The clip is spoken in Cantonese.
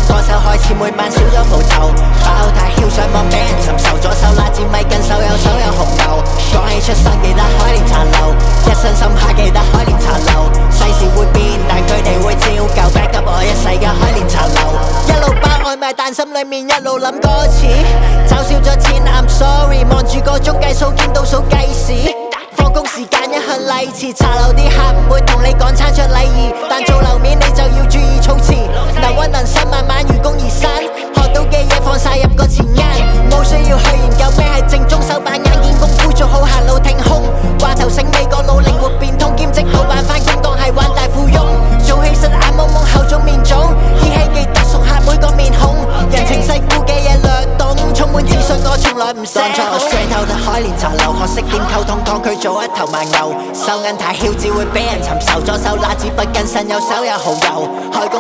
歌手開始每晚少咗蒲頭，爆太囂上網俾人尋仇，左手拿支咪跟手有紅牛。講起出生記得海蓮殘留，一身深刻記得海蓮殘留。世事會變，但佢哋會照舊 back up 我一世嘅海蓮殘留。一路包外賣，但心裏面一路諗歌詞，找少咗錢 I'm sorry， 望住個鐘計數，見到數計時。放工時間一向例遲，茶樓啲客唔會同你講餐桌禮儀，但做樓面你就要注意措辭，能屈能伸，慢慢愚公移山，學到嘅嘢放晒入個錢罌，冇需要去研究咩係正宗，手板眼見功夫做好行路挺胸，話頭醒尾個腦靈活變通，兼職老闆返工當係玩大富翁，做起身眼蒙蒙口腫面腫，依稀記得熟客每個面孔，人情世故嘅嘢略懂，充滿自信我從來唔捨好。當初我 straight out 海蓮殘留，學識點溝通，當佢做一頭蠻牛，收銀太囂只會俾人尋仇，左手拿支筆跟身，右手有蠔油，開工。